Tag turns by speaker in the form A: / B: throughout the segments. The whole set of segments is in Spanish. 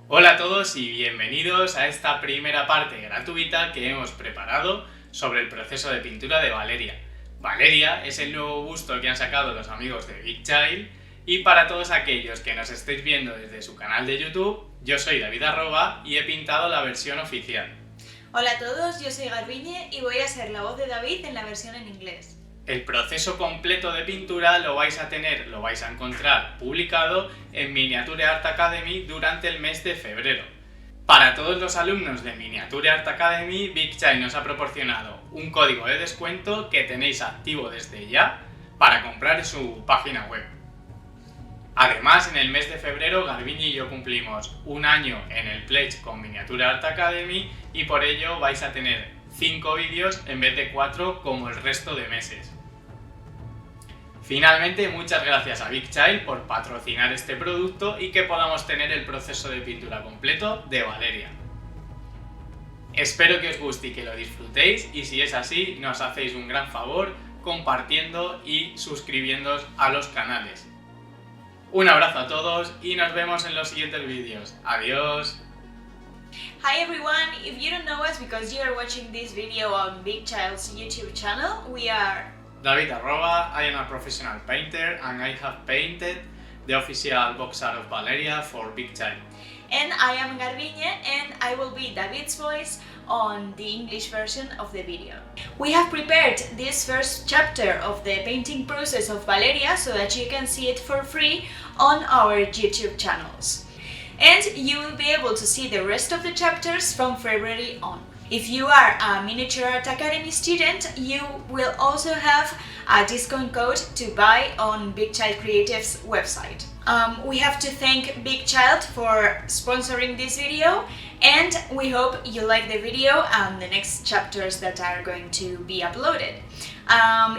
A: Hola a todos y bienvenidos a esta primera parte gratuita que hemos preparado sobre el proceso de pintura de Valeria. Valeria es el nuevo busto que han sacado los amigos de Big Child y para todos aquellos que nos estéis viendo desde su canal de YouTube, yo soy David Arroba y he pintado la versión oficial.
B: Hola a todos, yo soy Garbiñe y voy a ser la voz de David en la versión en inglés.
A: El proceso completo de pintura lo vais a encontrar publicado en Miniature Art Academy durante el mes de febrero. Para todos los alumnos de Miniature Art Academy, Big Child nos ha proporcionado un código de descuento que tenéis activo desde ya para comprar en su página web. Además, en el mes de febrero, Garbiñe y yo cumplimos un año en el Pledge con Miniature Art Academy y por ello vais a tener 5 vídeos en vez de 4 como el resto de meses. Finalmente, muchas gracias a Big Child por patrocinar este producto y que podamos tener el proceso de pintura completo de Valeria. Espero que os guste y que lo disfrutéis y si es así, nos hacéis un gran favor compartiendo y suscribiéndoos a los canales. Un abrazo a todos y nos vemos en los siguientes vídeos. Adiós.
B: Hi everyone, if you don't know us because you are watching this video on Big Child's YouTube channel, we are
A: David Arroba, I am a professional painter and I have painted the official box art of Valeria for Big Child.
B: and I am Garbiñe and I will be David's voice on the English version of the video. We have prepared this first chapter of the painting process of Valeria so that you can see it for free on our YouTube channels. And you will be able to see the rest of the chapters from February on. If you are a Miniature Art Academy student, you will also have a discount code to buy on Big Child Creative's website. We have to thank Big Child for sponsoring this video, and we hope you like the video and the next chapters that are going to be uploaded.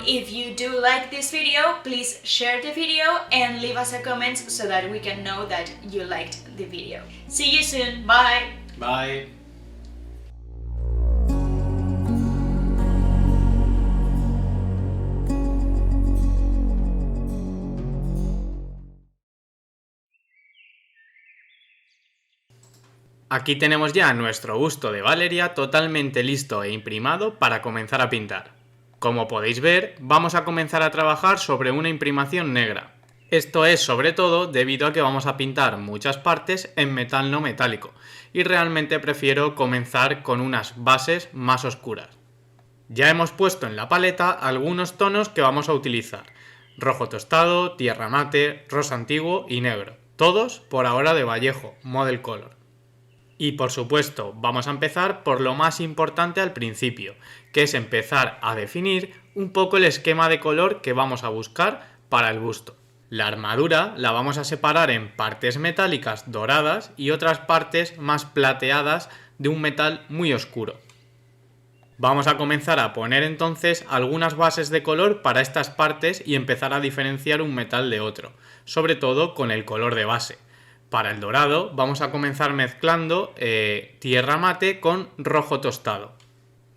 B: If you do like this video, please share the video and leave us a comment so that we can know that you liked the video. See you soon, bye!
A: Bye. Aquí tenemos ya nuestro busto de Valeria totalmente listo e imprimado para comenzar a pintar. Como podéis ver, vamos a comenzar a trabajar sobre una imprimación negra. Esto es sobre todo debido a que vamos a pintar muchas partes en metal no metálico y realmente prefiero comenzar con unas bases más oscuras. Ya hemos puesto en la paleta algunos tonos que vamos a utilizar: rojo tostado, tierra mate, rosa antiguo y negro, todos por ahora de Vallejo, Model Color. Y por supuesto, vamos a empezar por lo más importante al principio, que es empezar a definir un poco el esquema de color que vamos a buscar para el busto. La armadura la vamos a separar en partes metálicas doradas y otras partes más plateadas de un metal muy oscuro. Vamos a comenzar a poner entonces algunas bases de color para estas partes y empezar a diferenciar un metal de otro, sobre todo con el color de base. Para el dorado vamos a comenzar mezclando tierra mate con rojo tostado.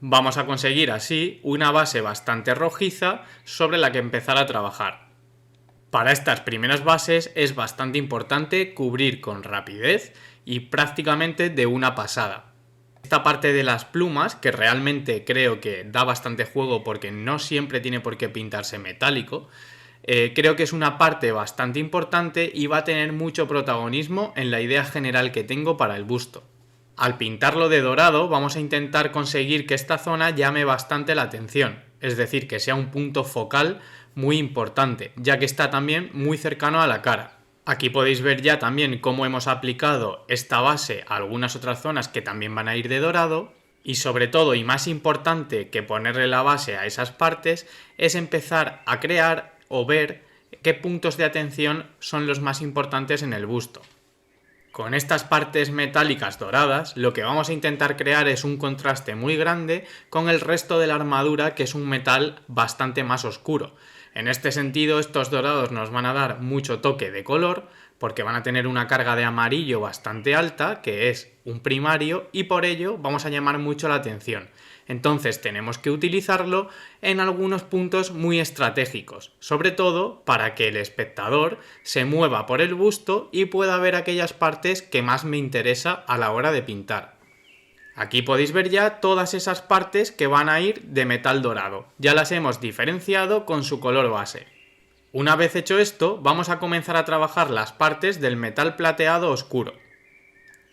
A: Vamos a conseguir así una base bastante rojiza sobre la que empezar a trabajar. Para estas primeras bases es bastante importante cubrir con rapidez y prácticamente de una pasada. Esta parte de las plumas, que realmente creo que da bastante juego porque no siempre tiene por qué pintarse metálico, creo que es una parte bastante importante y va a tener mucho protagonismo en la idea general que tengo para el busto. Al pintarlo de dorado vamos a intentar conseguir que esta zona llame bastante la atención, es decir, que sea un punto focal muy importante, ya que está también muy cercano a la cara. Aquí podéis ver ya también cómo hemos aplicado esta base a algunas otras zonas que también van a ir de dorado. Y sobre todo, y más importante que ponerle la base a esas partes, es empezar a crear o ver qué puntos de atención son los más importantes en el busto. Con estas partes metálicas doradas, lo que vamos a intentar crear es un contraste muy grande con el resto de la armadura, que es un metal bastante más oscuro. En este sentido, estos dorados nos van a dar mucho toque de color, porque van a tener una carga de amarillo bastante alta, que es un primario, y por ello vamos a llamar mucho la atención. Entonces tenemos que utilizarlo en algunos puntos muy estratégicos, sobre todo para que el espectador se mueva por el busto y pueda ver aquellas partes que más me interesa a la hora de pintar. Aquí podéis ver ya todas esas partes que van a ir de metal dorado. Ya las hemos diferenciado con su color base. Una vez hecho esto, vamos a comenzar a trabajar las partes del metal plateado oscuro.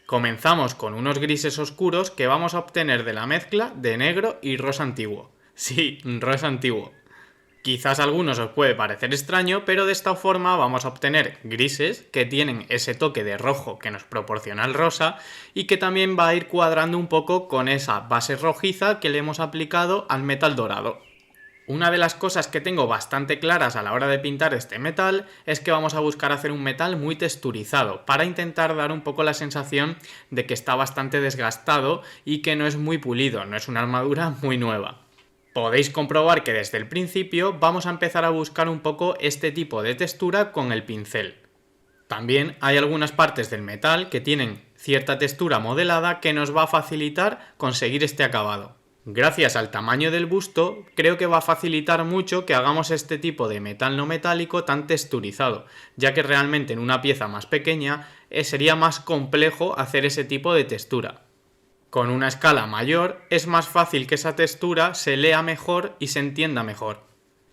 A: Comenzamos con unos grises oscuros que vamos a obtener de la mezcla de negro y rosa antiguo. Sí, rosa antiguo. Quizás a algunos os puede parecer extraño, pero de esta forma vamos a obtener grises que tienen ese toque de rojo que nos proporciona el rosa y que también va a ir cuadrando un poco con esa base rojiza que le hemos aplicado al metal dorado. Una de las cosas que tengo bastante claras a la hora de pintar este metal es que vamos a buscar hacer un metal muy texturizado para intentar dar un poco la sensación de que está bastante desgastado y que no es muy pulido, no es una armadura muy nueva. Podéis comprobar que desde el principio vamos a empezar a buscar un poco este tipo de textura con el pincel. También hay algunas partes del metal que tienen cierta textura modelada que nos va a facilitar conseguir este acabado. Gracias al tamaño del busto, creo que va a facilitar mucho que hagamos este tipo de metal no metálico tan texturizado, ya que realmente en una pieza más pequeña sería más complejo hacer ese tipo de textura. Con una escala mayor es más fácil que esa textura se lea mejor y se entienda mejor.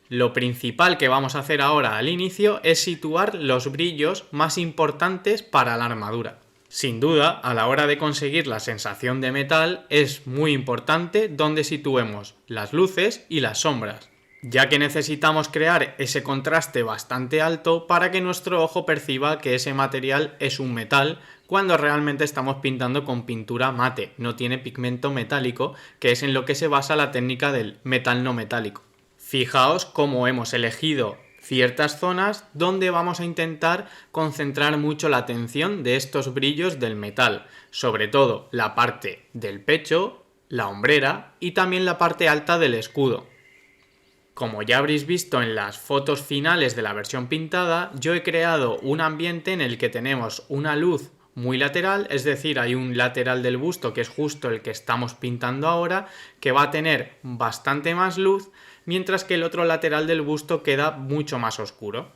A: Lo principal que vamos a hacer ahora al inicio es situar los brillos más importantes para la armadura. Sin duda, a la hora de conseguir la sensación de metal es muy importante dónde situemos las luces y las sombras, ya que necesitamos crear ese contraste bastante alto para que nuestro ojo perciba que ese material es un metal cuando realmente estamos pintando con pintura mate, no tiene pigmento metálico, que es en lo que se basa la técnica del metal no metálico. Fijaos cómo hemos elegido ciertas zonas donde vamos a intentar concentrar mucho la atención de estos brillos del metal, sobre todo la parte del pecho, la hombrera y también la parte alta del escudo. Como ya habréis visto en las fotos finales de la versión pintada, yo he creado un ambiente en el que tenemos una luz muy lateral, es decir, hay un lateral del busto que es justo el que estamos pintando ahora, que va a tener bastante más luz, mientras que el otro lateral del busto queda mucho más oscuro.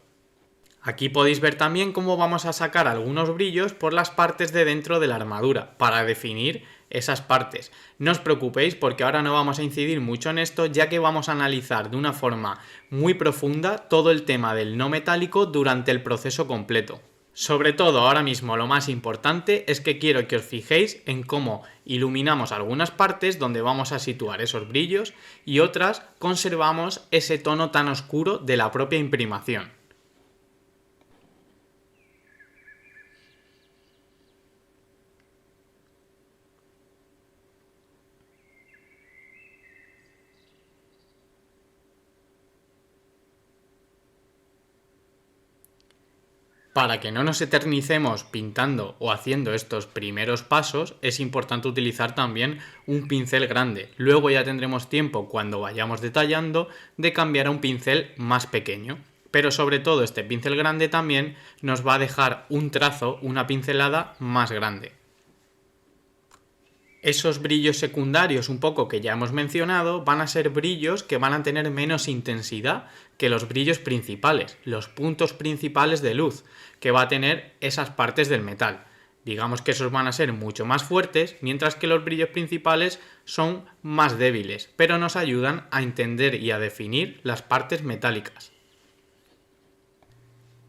A: Aquí podéis ver también cómo vamos a sacar algunos brillos por las partes de dentro de la armadura, para definir esas partes. No os preocupéis porque ahora no vamos a incidir mucho en esto, ya que vamos a analizar de una forma muy profunda todo el tema del no metálico durante el proceso completo. Sobre todo ahora mismo lo más importante es que quiero que os fijéis en cómo iluminamos algunas partes donde vamos a situar esos brillos y otras conservamos ese tono tan oscuro de la propia imprimación. Para que no nos eternicemos pintando o haciendo estos primeros pasos, es importante utilizar también un pincel grande. Luego ya tendremos tiempo, cuando vayamos detallando, de cambiar a un pincel más pequeño. Pero sobre todo este pincel grande también nos va a dejar un trazo, una pincelada más grande. Esos brillos secundarios un poco que ya hemos mencionado van a ser brillos que van a tener menos intensidad que los brillos principales, los puntos principales de luz que va a tener esas partes del metal. Digamos que esos van a ser mucho más fuertes, mientras que los brillos principales son más débiles, pero nos ayudan a entender y a definir las partes metálicas.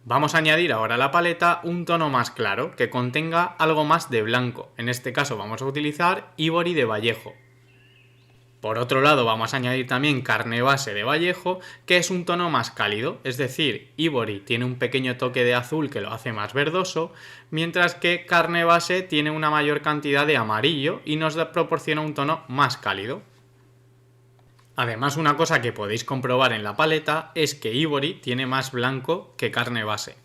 A: Vamos a añadir ahora a la paleta un tono más claro, que contenga algo más de blanco. En este caso vamos a utilizar Ivory de Vallejo. Por otro lado vamos a añadir también Carne Base de Vallejo, que es un tono más cálido, es decir, Ivory tiene un pequeño toque de azul que lo hace más verdoso, mientras que Carne Base tiene una mayor cantidad de amarillo y nos proporciona un tono más cálido. Además, una cosa que podéis comprobar en la paleta es que Ivory tiene más blanco que Carne Base.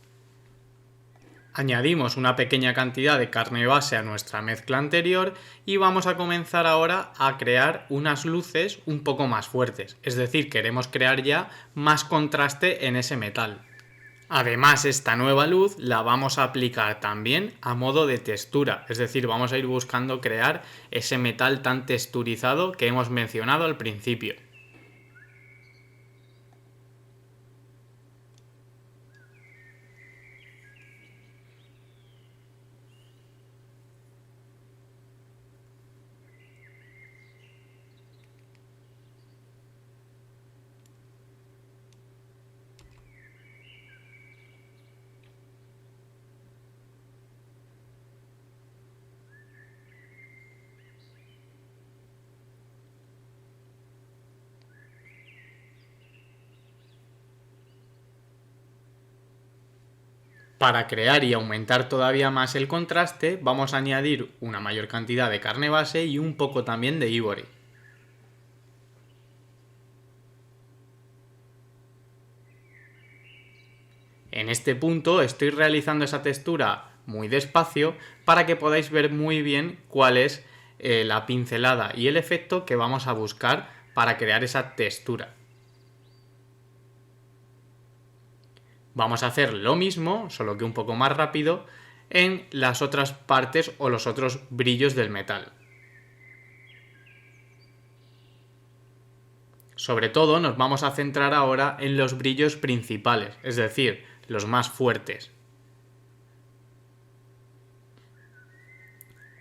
A: Añadimos una pequeña cantidad de carne base a nuestra mezcla anterior y vamos a comenzar ahora a crear unas luces un poco más fuertes, es decir, queremos crear ya más contraste en ese metal. Además, esta nueva luz la vamos a aplicar también a modo de textura, es decir, vamos a ir buscando crear ese metal tan texturizado que hemos mencionado al principio. Para crear y aumentar todavía más el contraste, vamos a añadir una mayor cantidad de carne base y un poco también de ivory. En este punto estoy realizando esa textura muy despacio para que podáis ver muy bien cuál es la pincelada y el efecto que vamos a buscar para crear esa textura. Vamos a hacer lo mismo, solo que un poco más rápido, en las otras partes o los otros brillos del metal. Sobre todo nos vamos a centrar ahora en los brillos principales, es decir, los más fuertes.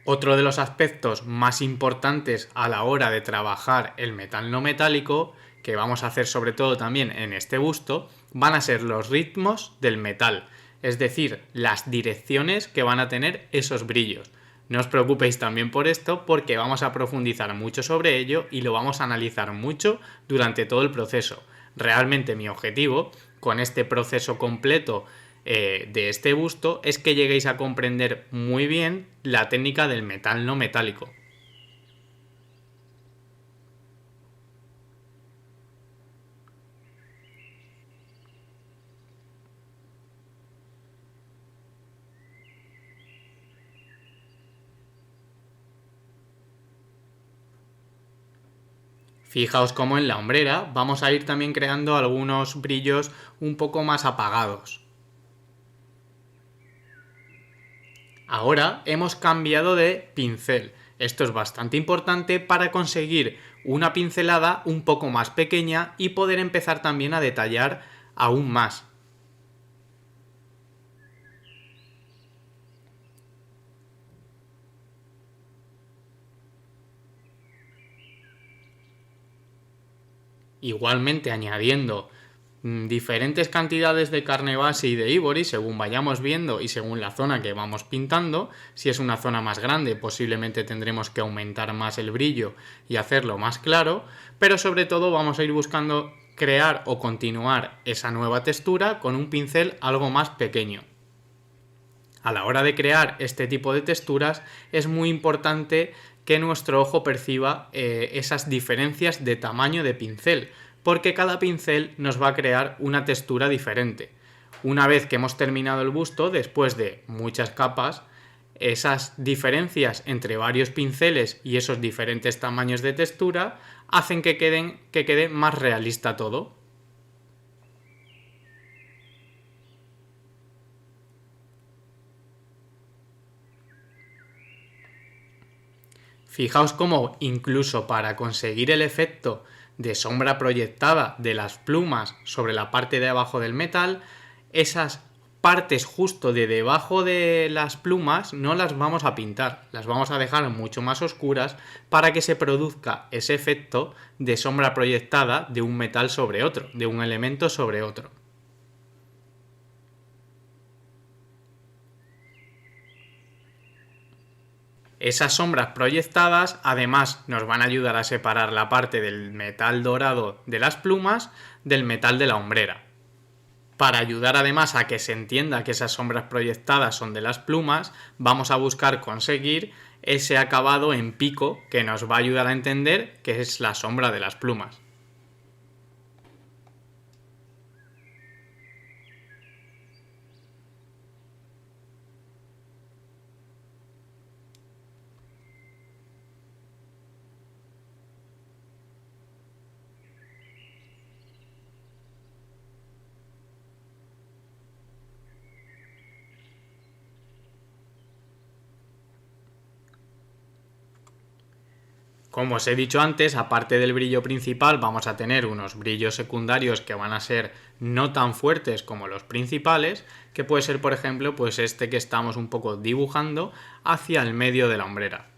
A: Otro de los aspectos más importantes a la hora de trabajar el metal no metálico, que vamos a hacer sobre todo también en este busto, van a ser los ritmos del metal, es decir, las direcciones que van a tener esos brillos. No os preocupéis también por esto porque vamos a profundizar mucho sobre ello y lo vamos a analizar mucho durante todo el proceso. Realmente mi objetivo con este proceso completo de este busto es que lleguéis a comprender muy bien la técnica del metal no metálico. Fijaos cómo en la hombrera vamos a ir también creando algunos brillos un poco más apagados. Ahora hemos cambiado de pincel. Esto es bastante importante para conseguir una pincelada un poco más pequeña y poder empezar también a detallar aún más. Igualmente añadiendo diferentes cantidades de carne base y de ivory según vayamos viendo y según la zona que vamos pintando. Si es una zona más grande, posiblemente tendremos que aumentar más el brillo y hacerlo más claro, pero sobre todo vamos a ir buscando crear o continuar esa nueva textura con un pincel algo más pequeño. A la hora de crear este tipo de texturas es muy importante que nuestro ojo perciba esas diferencias de tamaño de pincel, porque cada pincel nos va a crear una textura diferente. Una vez que hemos terminado el busto, después de muchas capas, esas diferencias entre varios pinceles y esos diferentes tamaños de textura hacen que quede más realista todo. Fijaos cómo incluso para conseguir el efecto de sombra proyectada de las plumas sobre la parte de abajo del metal, esas partes justo de debajo de las plumas no las vamos a pintar, las vamos a dejar mucho más oscuras para que se produzca ese efecto de sombra proyectada de un metal sobre otro, de un elemento sobre otro. Esas sombras proyectadas además nos van a ayudar a separar la parte del metal dorado de las plumas del metal de la hombrera. Para ayudar además a que se entienda que esas sombras proyectadas son de las plumas, vamos a buscar conseguir ese acabado en pico que nos va a ayudar a entender que es la sombra de las plumas. Como os he dicho antes, aparte del brillo principal vamos a tener unos brillos secundarios que van a ser no tan fuertes como los principales, que puede ser por ejemplo pues este que estamos un poco dibujando hacia el medio de la hombrera.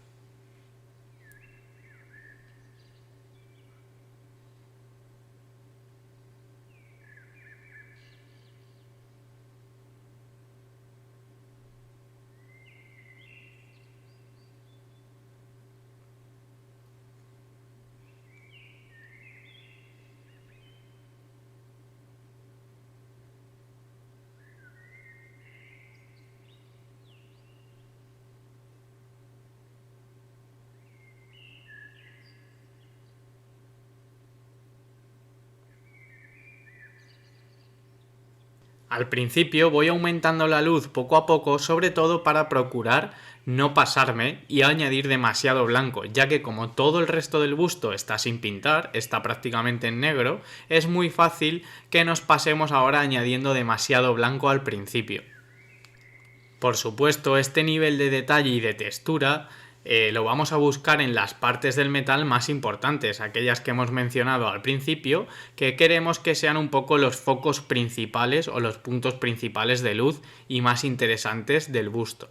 A: Al principio voy aumentando la luz poco a poco, sobre todo para procurar no pasarme y añadir demasiado blanco, ya que como todo el resto del busto está sin pintar, está prácticamente en negro, es muy fácil que nos pasemos ahora añadiendo demasiado blanco al principio. Por supuesto, este nivel de detalle y de textura lo vamos a buscar en las partes del metal más importantes, aquellas que hemos mencionado al principio, que queremos que sean un poco los focos principales o los puntos principales de luz y más interesantes del busto.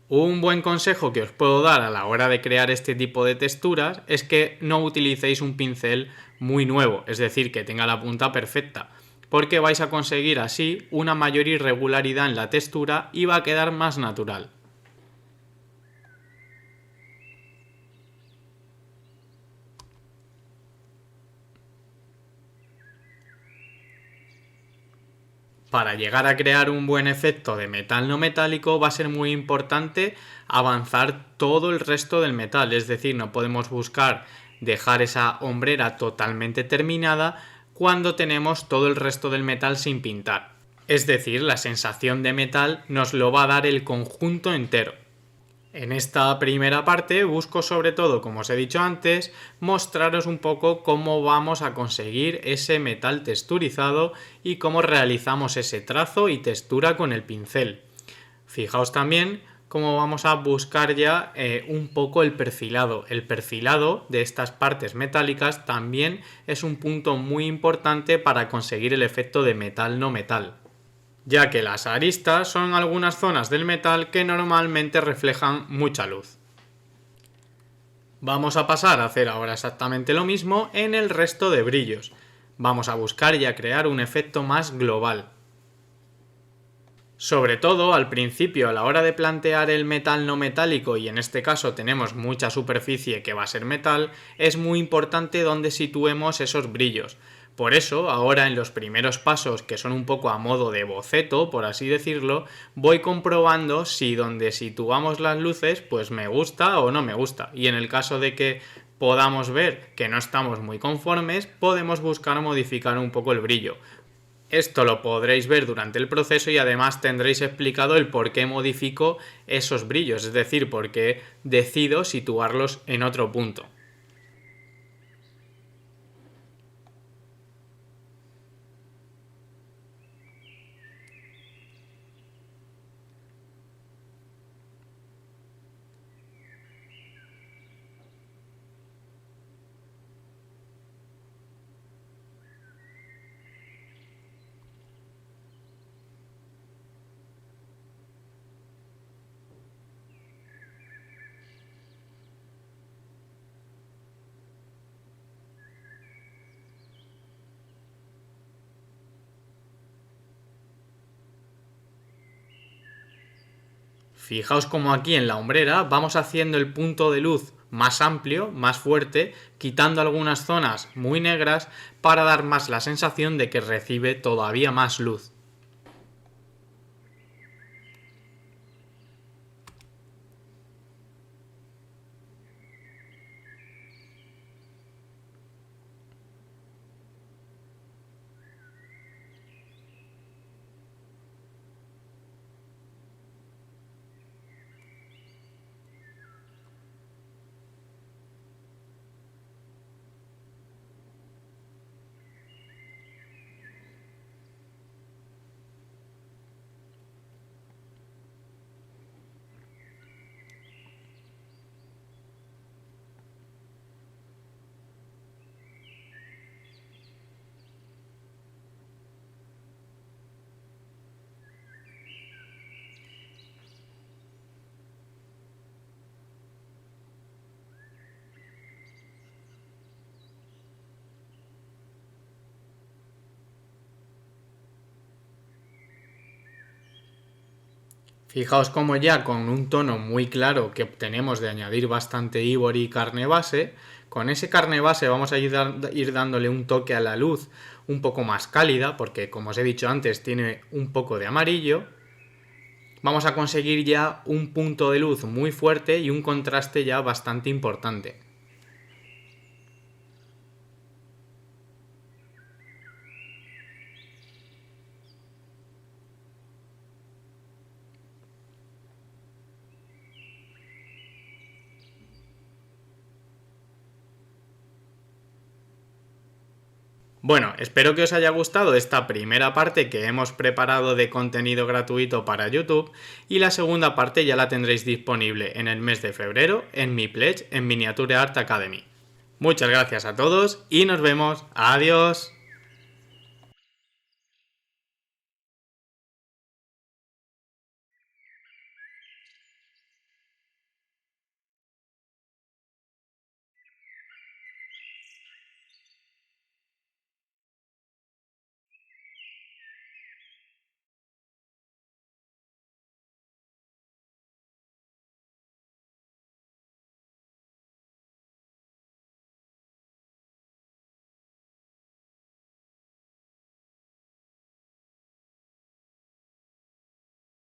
A: Un buen consejo que os puedo dar a la hora de crear este tipo de texturas es que no utilicéis un pincel muy nuevo, es decir, que tenga la punta perfecta, porque vais a conseguir así una mayor irregularidad en la textura y va a quedar más natural. Para llegar a crear un buen efecto de metal no metálico va a ser muy importante avanzar todo el resto del metal, es decir, no podemos buscar dejar esa hombrera totalmente terminada cuando tenemos todo el resto del metal sin pintar. Es decir, la sensación de metal nos lo va a dar el conjunto entero. En esta primera parte busco sobre todo, como os he dicho antes, mostraros un poco cómo vamos a conseguir ese metal texturizado y cómo realizamos ese trazo y textura con el pincel. Fijaos también cómo vamos a buscar ya un poco el perfilado. El perfilado de estas partes metálicas también es un punto muy importante para conseguir el efecto de metal no metal, ya que las aristas son algunas zonas del metal que normalmente reflejan mucha luz. Vamos a pasar a hacer ahora exactamente lo mismo en el resto de brillos. Vamos a buscar y a crear un efecto más global. Sobre todo al principio, a la hora de plantear el metal no metálico, y en este caso tenemos mucha superficie que va a ser metal, es muy importante dónde situemos esos brillos. Por eso, ahora en los primeros pasos, que son un poco a modo de boceto, por así decirlo, voy comprobando si donde situamos las luces, pues me gusta o no me gusta. Y en el caso de que podamos ver que no estamos muy conformes, podemos buscar modificar un poco el brillo. Esto lo podréis ver durante el proceso y además tendréis explicado el por qué modifico esos brillos, es decir, por qué decido situarlos en otro punto. Fijaos como aquí en la hombrera vamos haciendo el punto de luz más amplio, más fuerte, quitando algunas zonas muy negras para dar más la sensación de que recibe todavía más luz. Fijaos como ya con un tono muy claro que obtenemos de añadir bastante ivory y carne base, con ese carne base vamos a ir dándole un toque a la luz un poco más cálida, porque como os he dicho antes tiene un poco de amarillo. Vamos a conseguir ya un punto de luz muy fuerte y un contraste ya bastante importante. Bueno, espero que os haya gustado esta primera parte que hemos preparado de contenido gratuito para YouTube y la segunda parte ya la tendréis disponible en el mes de febrero en mi pledge en Miniature Art Academy. Muchas gracias a todos y nos vemos. Adiós.